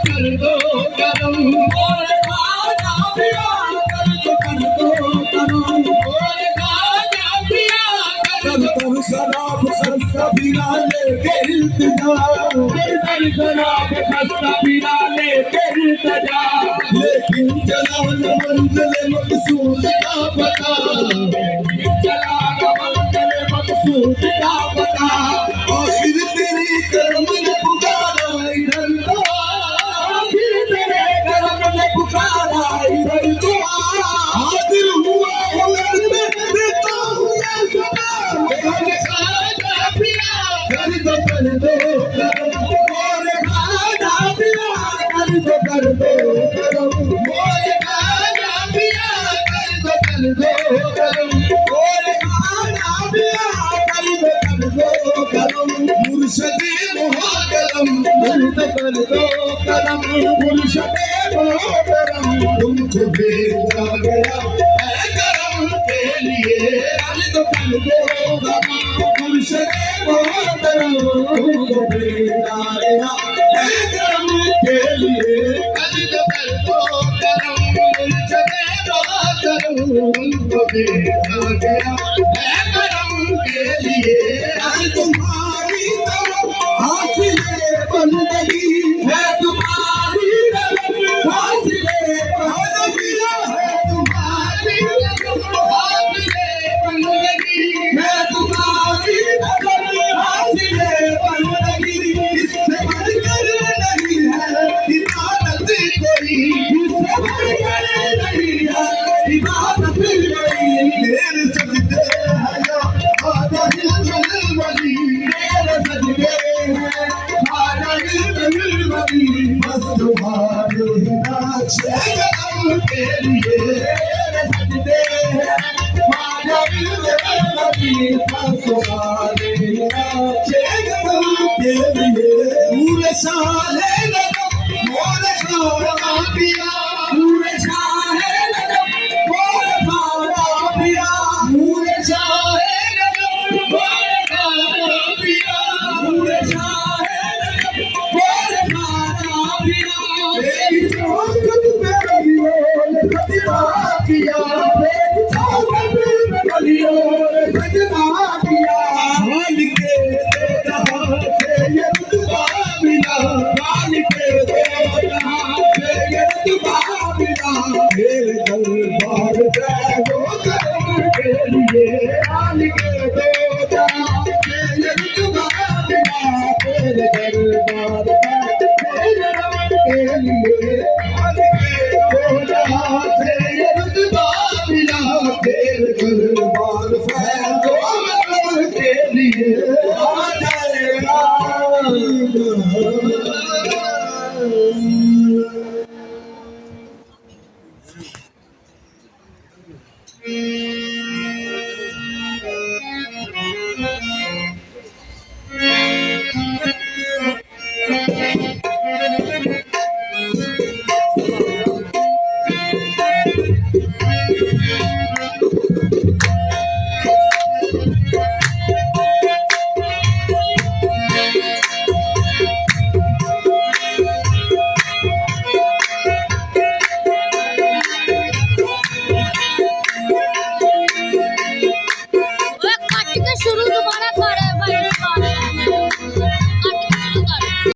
कर दो करम और खाना पिया कर दो करम और खाना पिया कर दो शराब सस्ता पीना लेके इंतजार शराब सस्ता पीना लेके इंतजार लेकिन चला न मंजिल मकसूद का पता चला न मंजिल मकसूद का पता आखिर तेरी कर्म ने पुकारा इधर तो आखिर तेरे कर्म ने पुकारा इधर तो हाजिर हुआ उलट में देता हूँ ये सदा मेरे खाना पिया कर दो करम और खाना पिया कर दो करम और खाना पिया कर दो करम और खाना पिया कर दो करम मुर्शदे मोहतरम कर दो करम मुर्शदे मोहतरम तुमको भेजा गया है करम के लिए कर दो करम मुर्शदे मोहतरम तुमको भेजा गया है करम के लिए कर दो करम मुर्शदे मोहतरम तुमको भेजा गया है करम के लिए तुम्हारी तरफ हासिले बंदगी है तुम्हारी तरफ हासिले बंदगी है तुम्हारी तरफ हासिले बंदगी है तुम्हारी तरफ हासिले बंदगी इससे बढ़कर नहीं है इबादत कोई इससे बढ़कर नहीं है इबादत कोई मेरे सजदे है या आजा वली मेरे सजदे है आजा वली बस तुम्हारे नाचे करम के लिए मेरे सजदे है आजा वली बस तुम्हारे नाचे करम के लिए पूरे साले लगम मोरे खाना पिया पूरे साले लगम मोरे खाना पिया पूरे साले लगम मोरे खाना पिया पूरे साले लगम मोरे खाना पिया मेरी चौखट पे बलियों ने सजना किया मेरी चौखट पे बलियों ने सजना किया हाल के दो जहां से ये रुतबा मिला हाल के दो जहां से ये रुतबा मिला मेरे दरबार से वो करम के लिए हाल के दो जहां से ये रुतबा मिला मेरे दरबार से करम के लिए हाल के दो जहां से ये रुतबा मिला मेरे दरबार से करम के लिए आ जाएगा